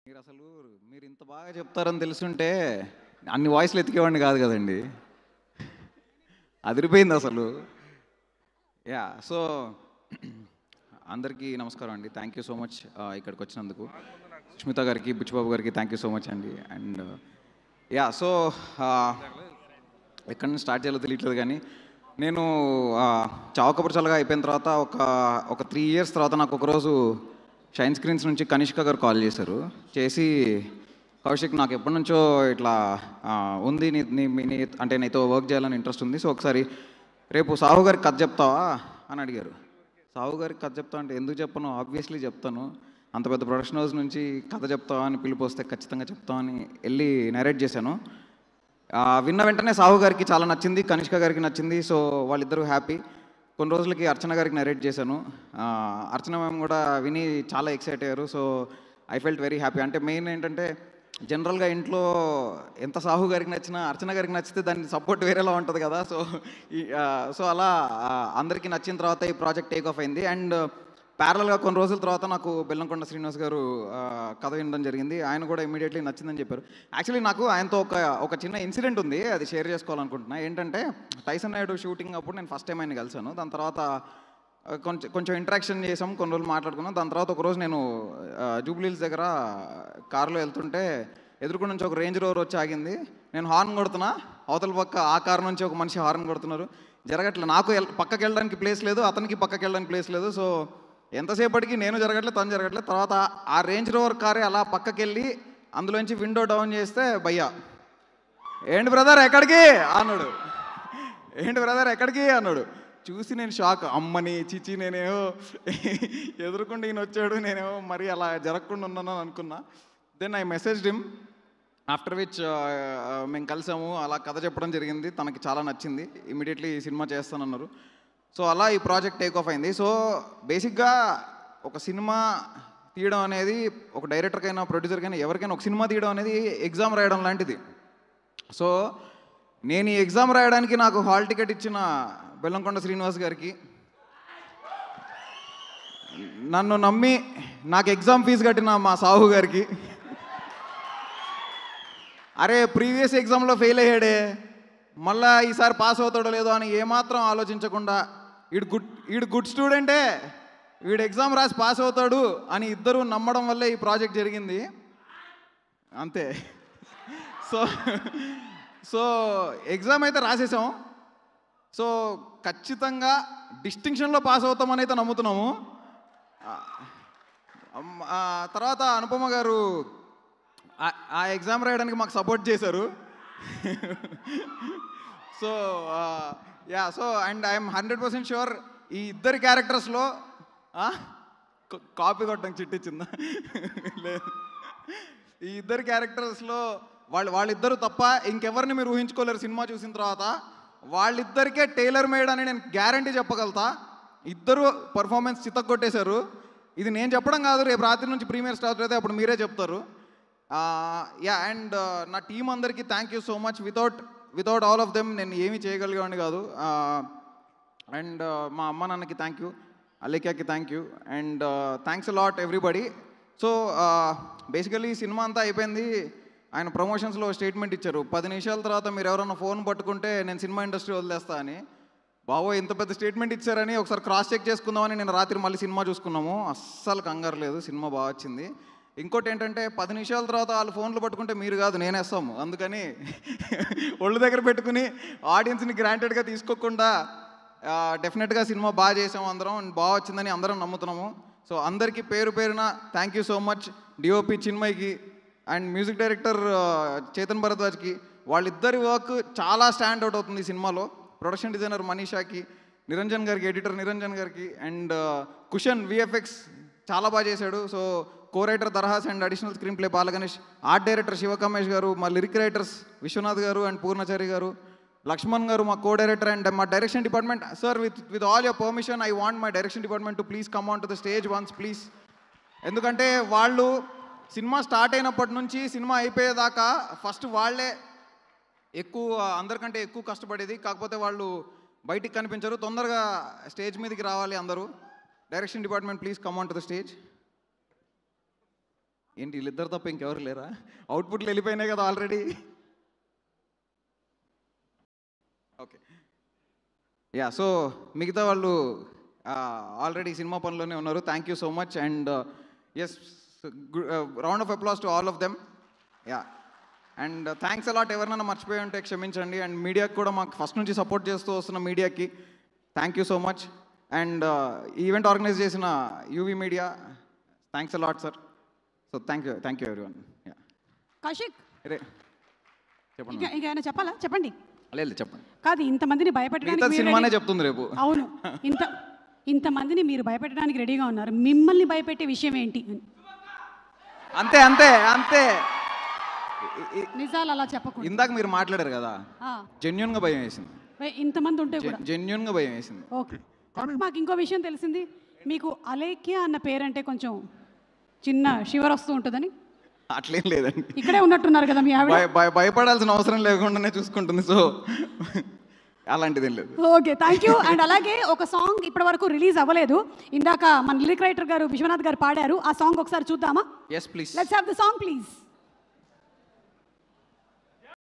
మీరు అసలు మీరు ఇంత బాగా చెప్తారని తెలుసుంటే అన్ని వాయిస్లు ఎతికేవాడిని కాదు కదండి. అదిరిపోయింది అసలు. యా సో అందరికీ నమస్కారం అండి. థ్యాంక్ యూ సో మచ్ ఇక్కడికి వచ్చినందుకు. సుష్మిత గారికి, బుచ్చిబాబు గారికి థ్యాంక్ యూ సో మచ్ అండి. అండ్ యా సో ఎక్కడి నుంచి స్టార్ట్ చేయాలో తెలియట్లేదు కానీ నేను చావకబుర్ చల్లగా అయిపోయిన తర్వాత ఒక 3 years తర్వాత నాకు ఒకరోజు షైన్ స్క్రీన్స్ నుంచి కనిష్క గారు కాల్ చేశారు. చేసి కౌశిక్ నాకు ఎప్పటి నుంచో ఇట్లా ఉంది అంటే నీతో వర్క్ చేయాలని ఇంట్రెస్ట్ ఉంది, సో ఒకసారి రేపు సాహు గారికి కథ చెప్తావా అని అడిగారు. సాహు గారికి కథ చెప్తా అంటే ఎందుకు చెప్పను, ఆబ్వియస్లీ చెప్తాను, అంత పెద్ద ప్రొడక్షన్ హౌస్ నుంచి కథ చెప్తావా అని పిలుపు వస్తే ఖచ్చితంగా చెప్తామని వెళ్ళి నరేట్ చేశాను. విన్న వెంటనే సాహు గారికి చాలా నచ్చింది, కనిష్క గారికి నచ్చింది, సో వాళ్ళిద్దరూ హ్యాపీ. కొన్ని రోజులకి అర్చన గారికి నరేట్ చేశాను. అర్చన మ్యామ్ కూడా విని చాలా ఎక్సైట్ అయ్యారు. So I felt very happy. అంటే మెయిన్ ఏంటంటే జనరల్గా ఇంట్లో ఎంత సాహు గారికి నచ్చినా అర్చన గారికి నచ్చితే దాని సపోర్ట్ వేరేలా ఉంటుంది కదా. సో అలా అందరికీ నచ్చిన తర్వాత ఈ ప్రాజెక్ట్ టేక్ ఆఫ్ అయింది. అండ్ ప్యారల్గా కొన్ని రోజుల తర్వాత నాకు బెల్లంకొండ శ్రీనివాస్ గారు కథ వినడం జరిగింది. ఆయన కూడా ఇమీడియట్లీ నచ్చిందని చెప్పారు. యాక్చువల్లీ నాకు ఆయనతో ఒక చిన్న ఇన్సిడెంట్ ఉంది, అది షేర్ చేసుకోవాలనుకుంటున్నా. ఏంటంటే టైసన్ నాయుడు షూటింగ్ అప్పుడు నేను ఫస్ట్ టైం ఆయన కలిసాను. దాని తర్వాత కొంచెం ఇంటరాక్షన్ చేసాం, కొన్ని రోజులు మాట్లాడుకున్నాం. దాని తర్వాత ఒకరోజు నేను జూబ్లీహిల్స్ దగ్గర కారులో వెళ్తుంటే ఎదురుకుండా నుంచి ఒక రేంజ్ రోవర్ వచ్చి ఆగింది. నేను హార్న్ కొడుతున్నా, అవతల పక్క ఆ కారు నుంచి ఒక మనిషి హార్న్ కొడుతున్నారు. జరగట్లేదు, నాకు పక్కకి వెళ్ళడానికి ప్లేస్ లేదు, అతనికి పక్కకి వెళ్ళడానికి ప్లేస్ లేదు. సో ఎంతసేపటికి నేను జరగట్లేదు, తను జరగట్లేదు. తర్వాత ఆ రేంజ్ రోవర్ కారే అలా పక్కకి వెళ్ళి అందులోంచి విండో డౌన్ చేస్తే భయ్యా ఏంటి బ్రదర్ ఎక్కడికి అన్నాడు. ఏంటి బ్రదర్ ఎక్కడికి అన్నాడు. చూసి నేను షాక్, అమ్మని చిచి నేనేమో ఎదురుకుండా ఈయన వచ్చాడు, నేనేమో మరి అలా జరగకుండా ఉన్నాను అనుకున్నా. Then I messaged him, after which మేము కలిసాము, అలా కథ చెప్పడం జరిగింది, తనకి చాలా నచ్చింది, ఇమీడియట్లీ సినిమా చేస్తానన్నారు. సో అలా ఈ ప్రాజెక్ట్ టేక్ ఆఫ్ అయింది. సో బేసిక్గా ఒక సినిమా తీయడం అనేది ఒక డైరెక్టర్కైనా ప్రొడ్యూసర్కైనా ఎవరికైనా ఒక సినిమా తీయడం అనేది ఎగ్జామ్ రాయడం లాంటిది. సో నేను ఈ ఎగ్జామ్ రాయడానికి నాకు హాల్ టికెట్ ఇచ్చిన బెల్లంకొండ శ్రీనివాస్ గారికి, నన్ను నమ్మి నాకు ఎగ్జామ్ ఫీజు కట్టిన మా సాహు గారికి, అరే ప్రీవియస్ ఎగ్జామ్లో ఫెయిల్ అయ్యాడే మళ్ళా ఈసారి పాస్ అవుతాడో లేదో అని ఏమాత్రం ఆలోచించకుండా వీడు గుడ్ స్టూడెంటే, వీడు ఎగ్జామ్ రాసి పాస్ అవుతాడు అని ఇద్దరు నమ్మడం వల్లే ఈ ప్రాజెక్ట్ జరిగింది అంతే. సో ఎగ్జామ్ అయితే రాసేసాం. సో ఖచ్చితంగా డిస్టింక్షన్లో పాస్ అవుతామని అయితే నమ్ముతున్నాము. తర్వాత అనుపమ గారు ఆ ఎగ్జామ్ రాయడానికి మాకు సపోర్ట్ చేశారు. So yeah so and I'm 100% sure ఈ ఇద్దరి క్యారెక్టర్స్లో కాపీ కొట్టడానికి చిట్టించిందా లేదు, ఈ ఇద్దరు క్యారెక్టర్స్లో వాళ్ళిద్దరు తప్ప ఇంకెవరిని మీరు ఊహించుకోలేరు. సినిమా చూసిన తర్వాత వాళ్ళిద్దరికే టైలర్ మేడ్ అని నేను గ్యారంటీ చెప్పగలుగుతా. ఇద్దరు పర్ఫార్మెన్స్ చితగొట్టేశారు. ఇది నేను చెప్పడం కాదు, రేపు రాత్రి నుంచి ప్రీమియర్ స్టార్ట్ అయితే అప్పుడు మీరే చెప్తారు. యా అండ్ నా టీం అందరికీ thank you so much. Without all of them నేను ఏమీ చేయగలిగేవాడిని కాదు. అండ్ మా అమ్మ నాన్నకి థ్యాంక్ యూ, అలేఖ్యాకి thank you, and thanks lot everybody. So basically cinema అంతా అయిపోయింది. ఆయన ప్రమోషన్స్లో స్టేట్మెంట్ ఇచ్చారు, 10 నిమిషాల తర్వాత మీరు ఎవరైనా ఫోన్ పట్టుకుంటే నేను సినిమా ఇండస్ట్రీ వదిలేస్తా అని. బావో ఇంత పెద్ద స్టేట్మెంట్ ఇచ్చారని ఒకసారి క్రాస్ చెక్ చేసుకుందామని నేను రాత్రి మళ్ళీ సినిమా చూసుకున్నాము. అస్సలు కంగారు లేదు, సినిమా బాగా వచ్చింది. ఇంకోటి ఏంటంటే 10 నిమిషాల తర్వాత వాళ్ళు ఫోన్లు పట్టుకుంటే మీరు కాదు నేనేస్తాము, అందుకని ఒళ్ళు దగ్గర పెట్టుకుని ఆడియన్స్ని గ్రాంటెడ్గా తీసుకోకుండా డెఫినెట్గా సినిమా బాగా చేసాము అందరం, బాగా వచ్చిందని అందరం నమ్ముతున్నాము. సో అందరికీ పేరు పేరున thank you so much. DOP చిన్మయ్కి అండ్ మ్యూజిక్ డైరెక్టర్ చేతన్ భరద్వాజ్కి, వాళ్ళిద్దరి వర్క్ చాలా స్టాండ్ అవుట్ అవుతుంది ఈ సినిమాలో. ప్రొడక్షన్ డిజైనర్ మనీషాకి, నిరంజన్ గారికి, ఎడిటర్ నిరంజన్ గారికి, అండ్ కుషన్ విఎఫ్ఎక్స్ చాలా బాగా చేశాడు. సో కో రైటర్ దర్హాస్ and additional screenplay Balaganesh, art director Shivakamesh గారు, మా లిరిక్ రైటర్స్ విశ్వనాథ్ గారు అండ్ పూర్ణచారి గారు, లక్ష్మణ్ గారు మా కో డైరెక్టర్, అండ్ మా direction department. Sir with all your permission I want my direction department to please come on to the stage once please. ఎందుకంటే వాళ్ళు cinema start అయినప్పటి నుంచి సినిమా అయిపోయేదాకా ఫస్ట్ వాళ్ళే అందరికంటే ఎక్కువ కష్టపడేది. కాకపోతే వాళ్ళు బయటికి కనిపించరు, తొందరగా స్టేజ్ మీదకి రావాలి అందరూ. Direction department please come on to the stage. ఏంటి వీళ్ళిద్దరు తప్ప ఇంకెవరు లేరా? అవుట్పుట్లు వెళ్ళిపోయినాయి కదా ఆల్రెడీ. ఓకే యా, సో మిగతా వాళ్ళు ఆల్రెడీ సినిమా పనిలోనే ఉన్నారు. Thank you so much and yes, round of applause to all of them. Yeah, and thanks a lot. ఎవరినైనా మర్చిపోయి ఉంటే క్షమించండి. అండ్ మీడియాకి కూడా మాకు ఫస్ట్ నుంచి సపోర్ట్ చేస్తూ వస్తున్న మీడియాకి thank you so much. And event organise చేసిన UV media, thanks a lot sir. So thank you everyone. Yeah, Kaushik Ray చెప్పండి. ఇంకేమైనా చెప్పాలా? చెప్పండి. లేదు చెప్పండి. కాదు, ఇంతమందిని మిగతా భయపెట్టడానికి సినిమానే చెప్తుంది రేపు. అవును, ఇంతమందిని మీరు భయపెట్టడానికి రెడీగా ఉన్నారు. మిమ్మల్ని భయపెట్టే విషయం ఏంటి? అంతే అంతే అంతే. నిజాలు అలా చెప్పకూడదు. ఇందాక మీరు మాట్లాడారు కదా, జెన్యున్గా భయం వేసింది. ఇంతమంది ఉంటే కూడా జెన్యున్గా భయం వేసింది. ఓకే. మాకు ఇంకో విషయం తెలిసింది, మీకు అలేఖ్య అన్న పేరంటే కొంచెం చిన్న షివర్ వస్తూ ఉంటుందని. అట్లేం లేదండి, ఇక్కడే ఉన్నట్టున్నారు కదా మీ ఆవిడ. భయపడాల్సిన అవసరం లేకుండానే చూసుకుంటుంది. సో అలాంటిది ఏం లేదు. Okay, thank you. అండ్ అలాగే ఒక సాంగ్ ఇప్పటి వరకు రిలీజ్ అవ్వలేదు. ఇందాక మన లిరిక్ రైటర్ గారు విశ్వనాథ్ గారు పాడారు. ఆ సాంగ్ ఒకసారి చూద్దామా? Yes please. Let's have the song please.